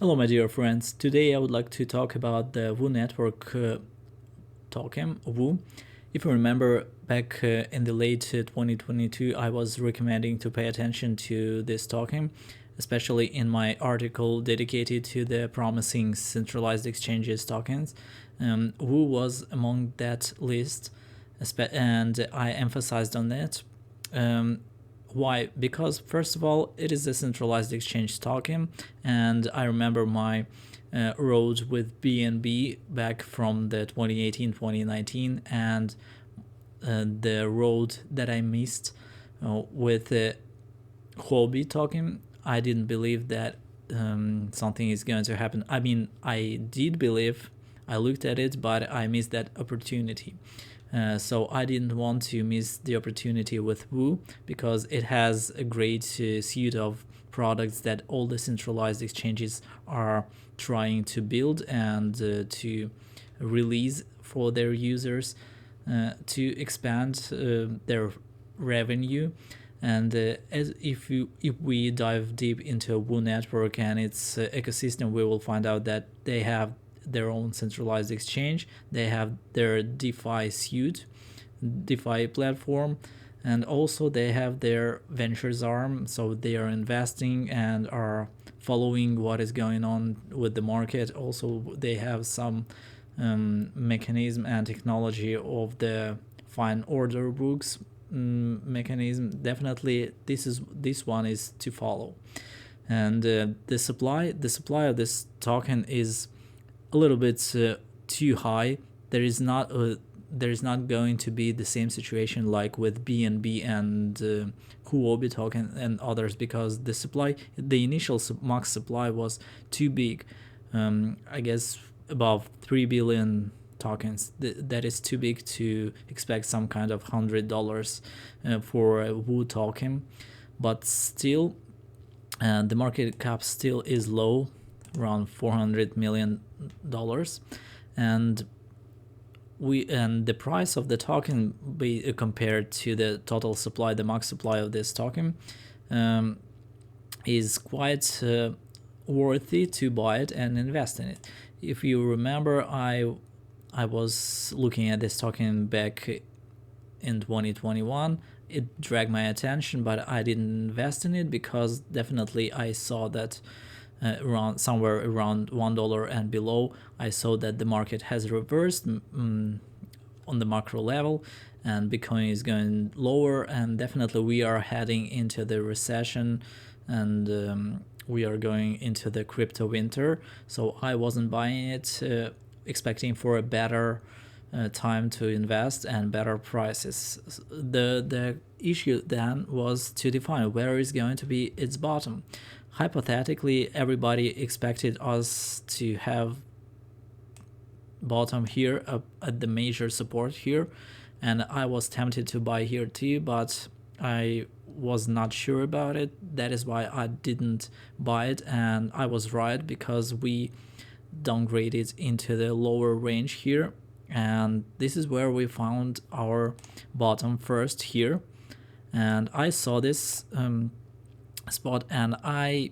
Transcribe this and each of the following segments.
Hello, my dear friends. Today I would like to talk about the Wu network token, Wu. If you remember back in the late 2022, I was recommending to pay attention to this token, especially in my article dedicated to the promising centralized exchanges tokens. Wu was among that list, and I emphasized on it. Um, why? Because first of all, it is a centralized exchange token, and I remember my road with BNB back from the 2018-2019, and the road that I missed with the Huobi token. I didn't believe that something is going to happen. I mean, I did believe. I looked at it, but I missed that opportunity. So I didn't want to miss the opportunity with Wu because it has a great suite of products that all the centralized exchanges are trying to build and to release for their users to expand their revenue. And as if we dive deep into Wu network and its ecosystem, we will find out that they have their own centralized exchange. They have their DeFi suite, DeFi platform, and also they have their ventures arm. So they are investing and are following what is going on with the market. Also, they have some mechanism and technology of the fine order books mechanism. Definitely, this one is to follow. And the supply of this token is a little bit too high. There is not going to be the same situation like with BNB and Huobi token and others, because the initial max supply was too big. I guess above 3 billion tokens. That is too big to expect some kind of $100 for a Wu token, but still, the market cap still is low, around $400 million, and the price of the token be compared to the total supply, the max supply of this token, is quite worthy to buy it and invest in it. If you remember, I was looking at this token back in 2021. It dragged my attention, but I didn't invest in it because definitely I saw that around somewhere around $1 and below, I saw that the market has reversed on the macro level, and Bitcoin is going lower, and definitely we are heading into the recession, and we are going into the crypto winter. So I wasn't buying it, expecting for a better time to invest and better prices. The issue then was to define where is going to be its bottom. Hypothetically, everybody expected us to have bottom here at the major support here, and I was tempted to buy here too, but I was not sure about it. That is why I didn't buy it, and I was right because we downgraded into the lower range here, and this is where we found our bottom first here. And I saw this spot, and I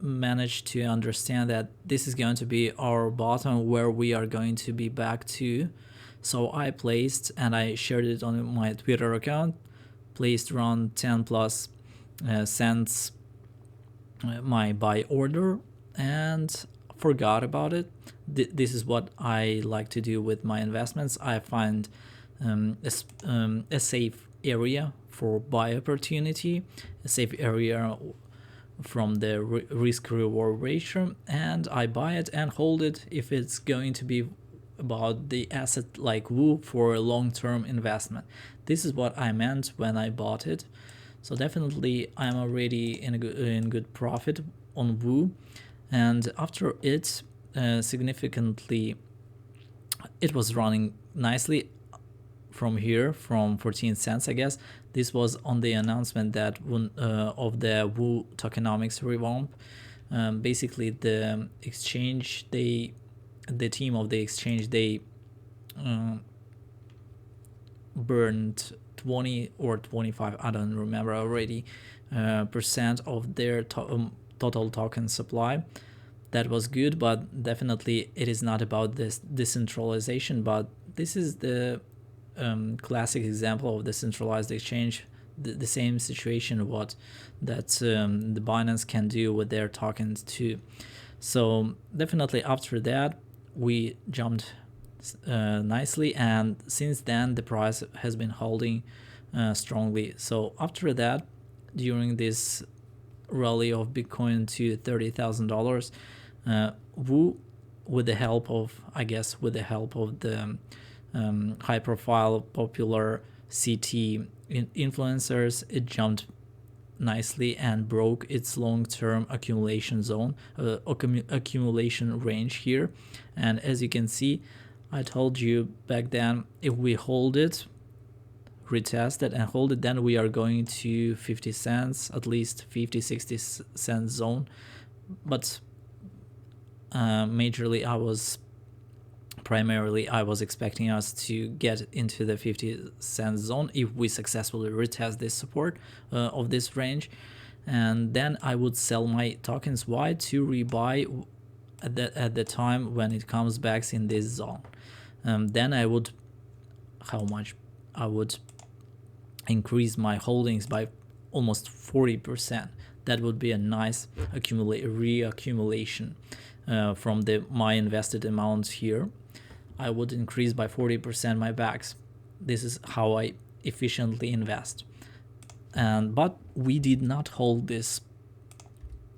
managed to understand that this is going to be our bottom where we are going to be back to. So I placed, and I shared it on my Twitter account, placed around 10 plus cents my buy order, and forgot about it. This is what I like to do with my investments. I find a safe area for buy opportunity, a safe area from the risk reward ratio, and I buy it and hold it if it's going to be about the asset like Wu for a long-term investment. This is what I meant when I bought it. So definitely I'm already in good profit on Wu, and after it significantly, it was running nicely from here, from 14 cents, I guess. This was on the announcement that of the Wu tokenomics revamp. Basically, the exchange, the team of the exchange, they burned 20 or 25, I don't remember already, percent of their total token supply. that was good, but definitely it is not about this decentralization, but this is the classic example of the centralized exchange, the same situation what that the Binance can do with their tokens too. So definitely after that we jumped nicely, and since then the price has been holding strongly. So after that, during this rally of Bitcoin to $30,000, Wu, with the help of, I guess, with the help of the high profile popular CT influencers, it jumped nicely and broke its long-term accumulation zone, accumulation range here. And as you can see, I told you back then, if we hold it, retest it and hold it, then we are going to 50 cents, at least 50-60 cent zone. But primarily I was expecting us to get into the 50 cent zone if we successfully retest this support of this range, and then I would sell my tokens wide to rebuy at the time when it comes back in this zone. Then I would increase my holdings by almost 40%. That would be a nice reaccumulation from my invested amount here. I would increase by 40% my backs. This is how I efficiently invest. But we did not hold this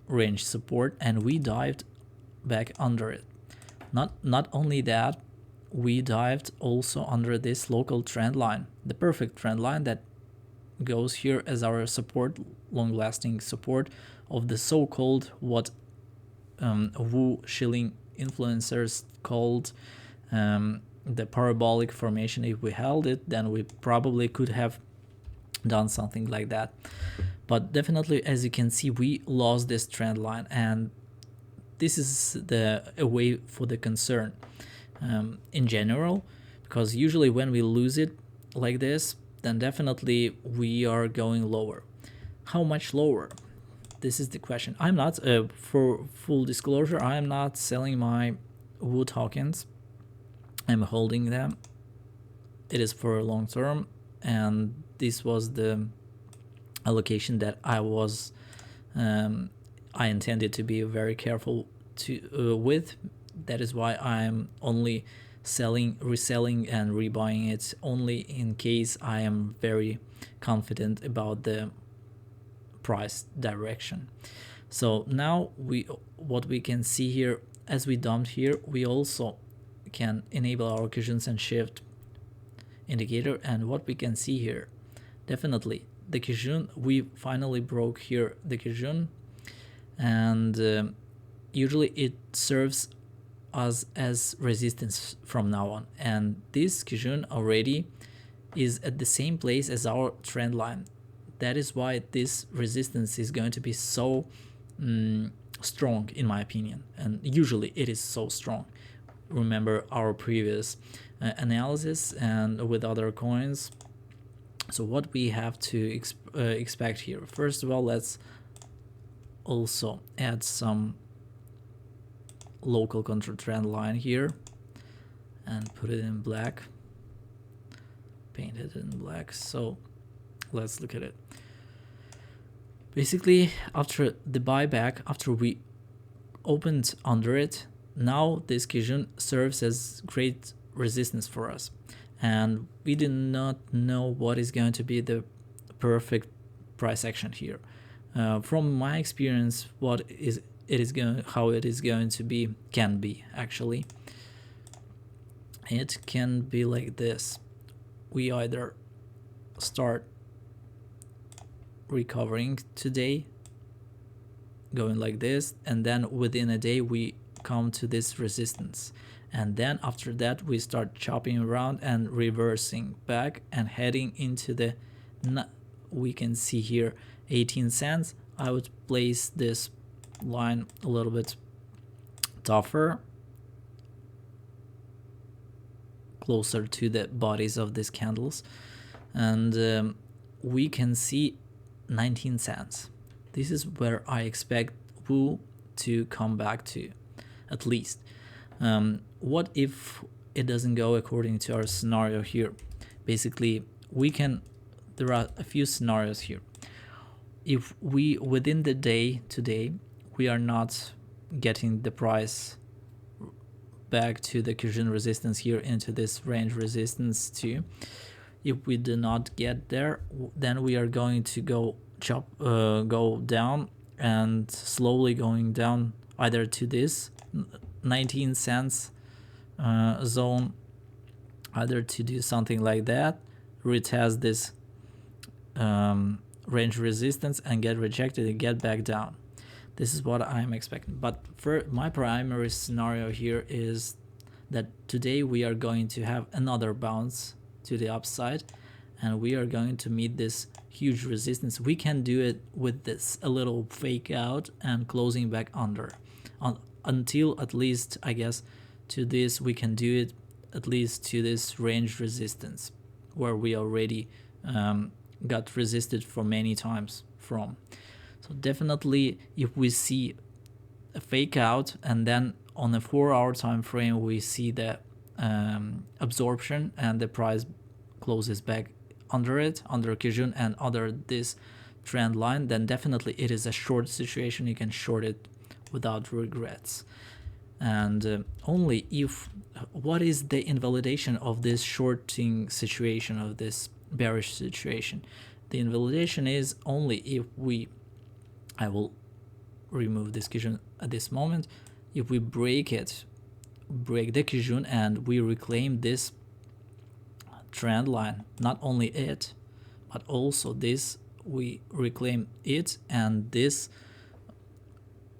range support, and we dived back under it. Not only that, we dived also under this local trend line, the perfect trend line that goes here as our support, long-lasting support of the so-called what Wu shilling influencers called the parabolic formation. If we held it, then we probably could have done something like that. But definitely, as you can see, we lost this trend line, and this is a way for the concern in general, because usually when we lose it like this, then definitely we are going lower. How much lower? This is the question. I'm not, for full disclosure, I am not selling my Wu tokens. I'm holding them. It is for long term, and this was the allocation that I intended to be very careful with. That is why I'm only selling, reselling, and rebuying it only in case I am very confident about the price direction. So now what we can see here, as we dumped here, we also can enable our Kijun and shift indicator, and what we can see here, definitely the Kijun, we finally broke here the Kijun, and usually it serves us as resistance from now on, and this Kijun already is at the same place as our trend line. That is why this resistance is going to be so strong, in my opinion, and usually it is so strong. Remember our previous analysis and with other coins. So what we have to expect here, first of all, let's also add some local control trend line here and put it in black, paint it in black. So let's look at it. Basically, after the buyback, after we opened under it, now this Kijun serves as great resistance for us, and we do not know what is going to be the perfect price action here. From my experience, how it is going to be can be actually. It can be like this. We either start recovering today, going like this, and then within a day we come to this resistance, and then after that we start chopping around and reversing back and heading into the, we can see here 18 cents. I would place this line a little bit tougher, closer to the bodies of these candles, and we can see 19 cents. This is where I expect Wu to come back to, at least. What if it doesn't go according to our scenario here? Basically, there are a few scenarios here. If we, within the day today, we are not getting the price back to the Kijun resistance here, into this range resistance too. If we do not get there, then we are going to go down, and slowly going down either to this 19 cents zone, either to do something like that, retest this range resistance and get rejected and get back down. This is what I'm expecting. But for my primary scenario here is that today we are going to have another bounce to the upside, and we are going to meet this huge resistance. We can do it with this a little fake out and closing back under until, at least, I guess, to this. We can do it at least to this range resistance where we already got resisted for many times from. So definitely, if we see a fake out and then on a 4-hour time frame we see the absorption and the price closes back under it, under Kijun and under this trend line, then definitely it is a short situation. You can short it without regrets. And only if, what is the invalidation of this shorting situation, of this bearish situation? The invalidation is only if I will remove this Kijun at this moment, if we break the Kijun and we reclaim this trend line, not only it, but also this, we reclaim it and this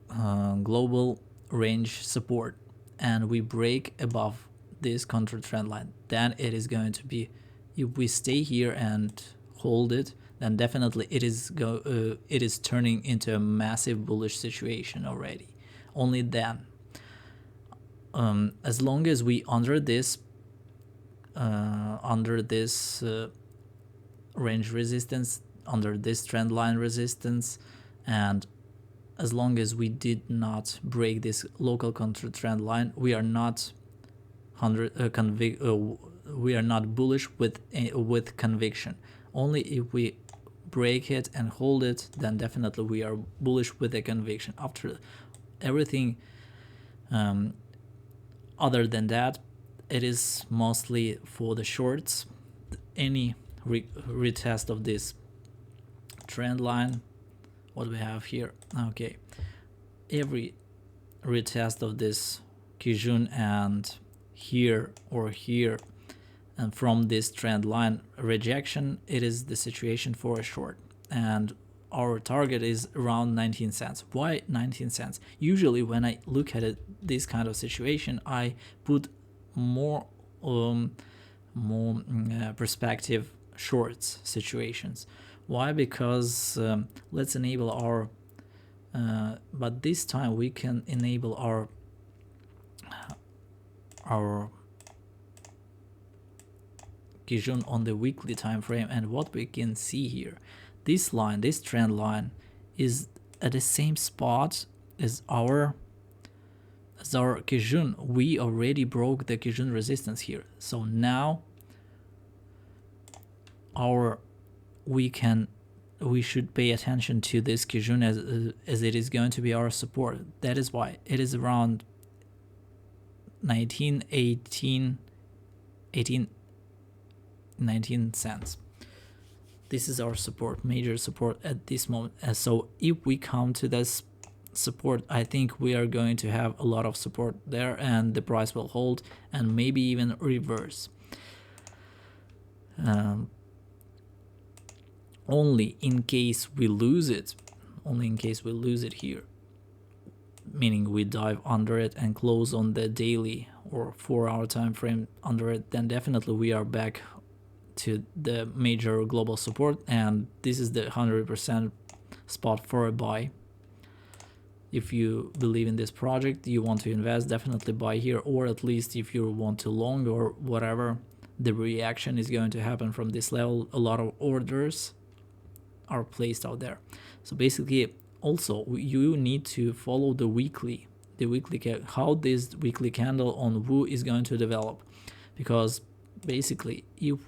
global range support, and we break above this counter trend line, then it is going to be, if we stay here and hold it, then definitely it is turning into a massive bullish situation already. Only then, as long as we under this range resistance, under this trend line resistance, and as long as we did not break this local counter trend line, we are not we are not bullish with conviction. Only if we break it and hold it, then definitely we are bullish with a conviction. After everything other than that, it is mostly for the shorts. Any retest of this trend line, what we have here, okay, every retest of this Kijun and here or here, and from this trend line rejection, it is the situation for a short, and our target is around 19 cents. Why 19 cents? Usually when I look at it, this kind of situation, I put more perspective shorts situations. Why? Because let's enable our but this time we can enable our Kijun on the weekly time frame, and what we can see here, this line, this trend line, is at the same spot as our Kijun. We already broke the Kijun resistance here, so now we should pay attention to this Kijun as it is going to be our support. That is why it is around 19 cents. This is our support, major support at this moment. And so if we come to this support, I think we are going to have a lot of support there, and the price will hold and maybe even reverse. Only in case we lose it here, meaning we dive under it and close on the daily or 4-hour time frame under it, then definitely we are back to the major global support, and this is the 100% spot for a buy. If you believe in this project, you want to invest, definitely buy here, or at least if you want to long or whatever, the reaction is going to happen from this level. A lot of orders are placed out there. So basically, also you need to follow the weekly how this weekly candle on Wu is going to develop, because basically if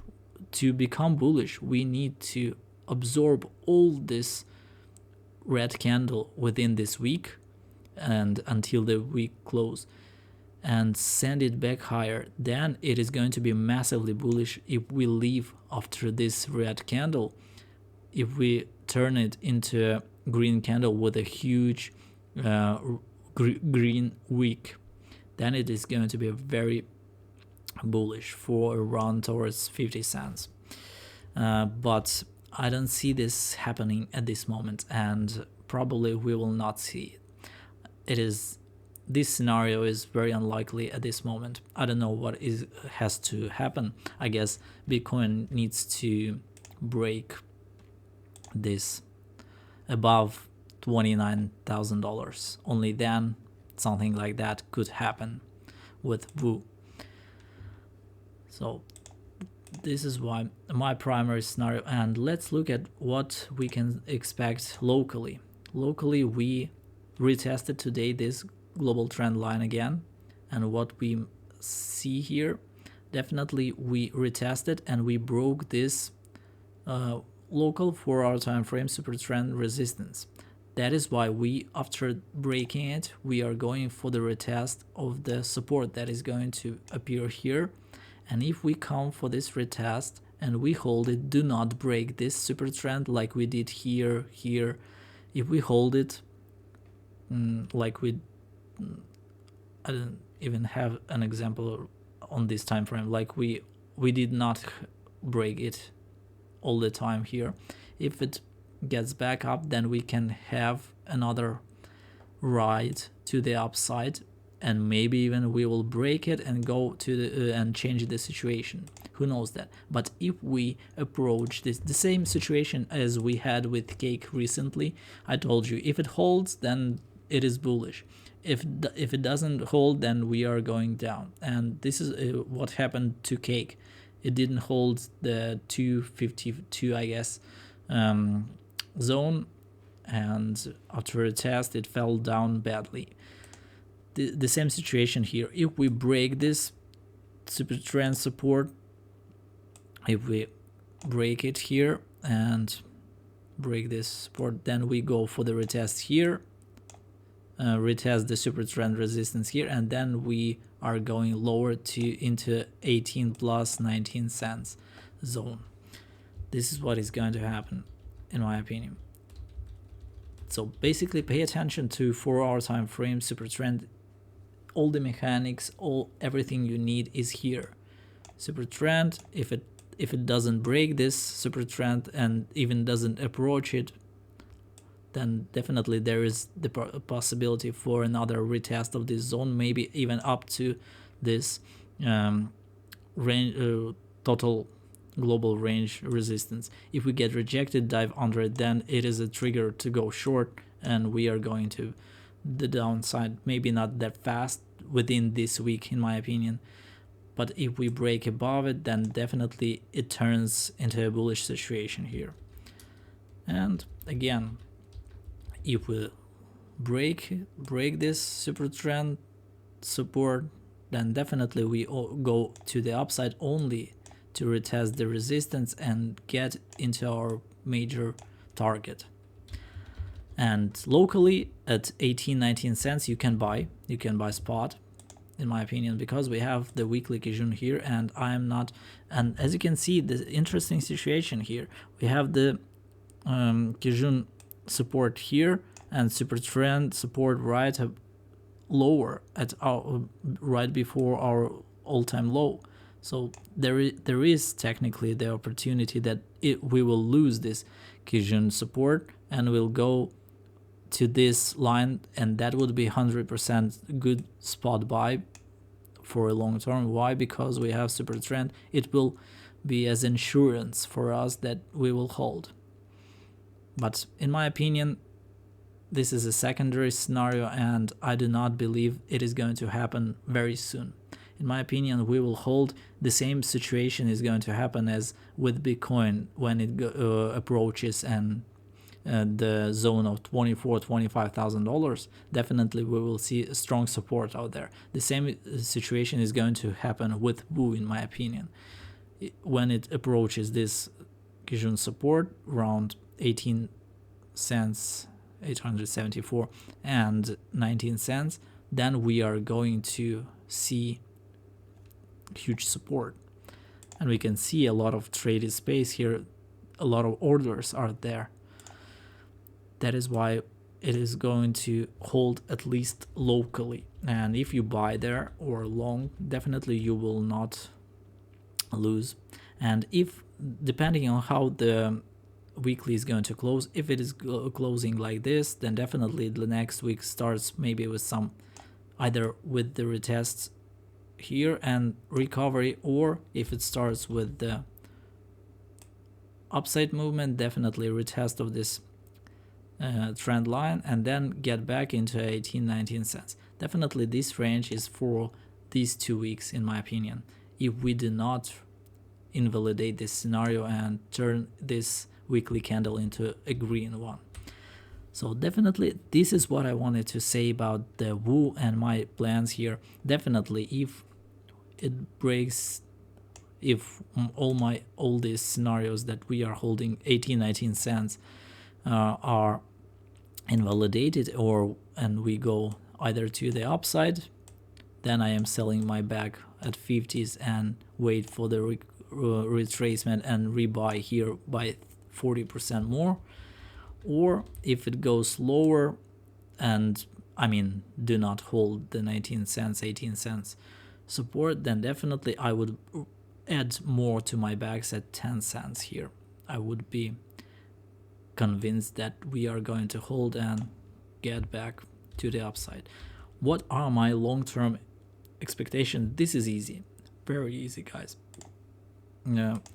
to become bullish we need to absorb all this red candle within this week and until the week close and send it back higher. Then it is going to be massively bullish. If we leave after this red candle, if we turn it into a green candle with a huge green wick, then it is going to be very bullish for a run towards 50 cents. But I don't see this happening at this moment, and probably we will not see it. This scenario is very unlikely at this moment. I don't know what has to happen. I guess Bitcoin needs to break this above $29,000. Only then something like that could happen with Wu. So this is why my primary scenario. And let's look at what we can expect locally. Locally, we retested today this global trend line again, and what we see here, definitely we retested and we broke this local 4-hour time frame super trend resistance. That is why we, after breaking it, we are going for the retest of the support that is going to appear here. And if we come for this retest and we hold it, do not break this super trend like we did here. If we hold it like we, I don't even have an example on this time frame, like we did not break it all the time here. If it gets back up, then we can have another ride to the upside, and maybe even we will break it and go to the and change the situation. Who knows that? But if we approach this the same situation as we had with Cake recently, I told you if it holds, then it is bullish. If it doesn't hold, then we are going down. And this is what happened to Cake. It didn't hold the 252, I guess, zone, and after a test it fell down badly. The same situation here. If we break this super trend support, if we break it here and break this support, then we go for the retest here, retest the super trend resistance here, and then we are going lower into 18 plus 19 cents zone. This is what is going to happen, in my opinion. So basically pay attention to 4-hour time frame super trend. All the mechanics, everything you need is here. Super trend, if it doesn't break this super trend and even doesn't approach it, then definitely there is the possibility for another retest of this zone, maybe even up to this range, total global range resistance. If we get rejected, dive under it, then it is a trigger to go short, and we are going to the downside. Maybe not that fast within this week, in my opinion, but if we break above it, then definitely it turns into a bullish situation here. And again, if we break this super trend support, then definitely we go to the upside only to retest the resistance and get into our major target. And locally at 18-19 cents you can buy spot, in my opinion, because we have the weekly Kijun here, and and as you can see, the interesting situation here, we have the Kijun support here and super trend support right lower at our right before our all-time low. So there is technically the opportunity that we will lose this Kijun support and we'll go to this line, and that would be 100% good spot buy for a long term. Why? Because we have super trend. It will be as insurance for us that we will hold. But in my opinion, this is a secondary scenario, and I do not believe it is going to happen very soon. In my opinion, we will hold. The same situation is going to happen as with Bitcoin when it approaches and the zone of $24,000-$25,000, definitely we will see a strong support out there. The same situation is going to happen with WU, in my opinion. When it approaches this Kijun support around 18 cents, 874 and 19 cents, then we are going to see huge support, and we can see a lot of traded space here, a lot of orders are there. That is why it is going to hold at least locally, and if you buy there or long, definitely you will not lose. And if, depending on how the weekly is going to close, if it is closing like this, then definitely the next week starts maybe with some, either with the retests here and recovery, or if it starts with the upside movement, definitely retest of this trend line and then get back into 18-19 cents. Definitely this range is for these 2 weeks, in my opinion, if we do not invalidate this scenario and turn this weekly candle into a green one. So definitely this is what I wanted to say about the WU and my plans here. Definitely if it breaks, if all these scenarios that we are holding 18-19 cents are invalidated, and we go either to the upside, then I am selling my bag at 50s and wait for the retracement and rebuy here by 40% more. Or if it goes lower, and I mean do not hold the 19 cents, 18 cents support, then definitely I would add more to my bags at 10 cents here. I would be convinced that we are going to hold and get back to the upside. What are my long-term expectations? This is easy, very easy, guys.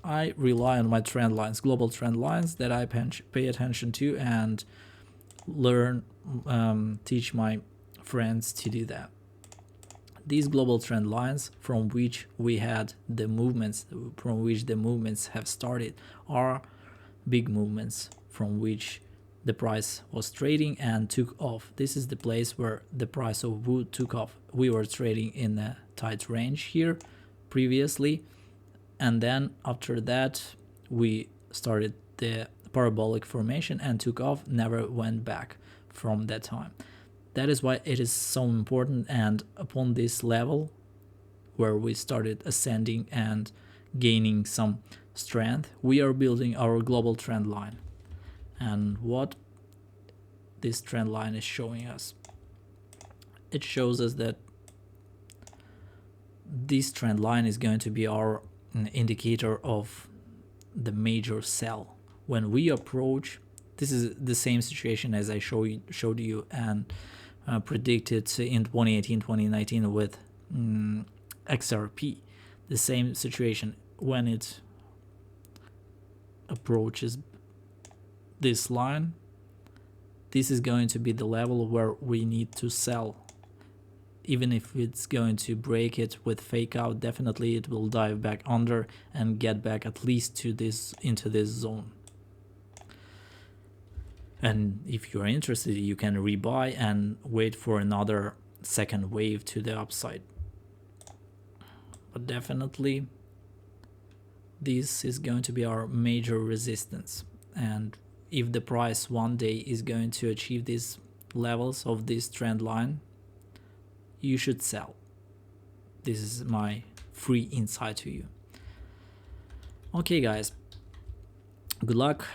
I rely on my trend lines, global trend lines that I pay attention to and learn, teach my friends to do that. These global trend lines from which we had the movements, from which the movements have started, are big movements from which the price was trading and took off. This is the place where the price of WU took off. We were trading in a tight range here previously, and then after that we started the parabolic formation and took off, never went back from that time. That is why it is so important, and upon this level where we started ascending and gaining some strength, we are building our global trend line. And what this trend line is showing us, it shows us that this trend line is going to be our indicator of the major sell. When we approach, this is the same situation as I showed you and predicted in 2018-2019 with XRP. The same situation. When it approaches this line, this is going to be the level where we need to sell. Even if it's going to break it with fake out, definitely it will dive back under and get back at least to this, into this zone. And if you're interested, you can rebuy and wait for another second wave to the upside. But definitely this is going to be our major resistance, and if the price one day is going to achieve these levels of this trend line, you should sell. This is my free insight to you. Okay guys, good luck.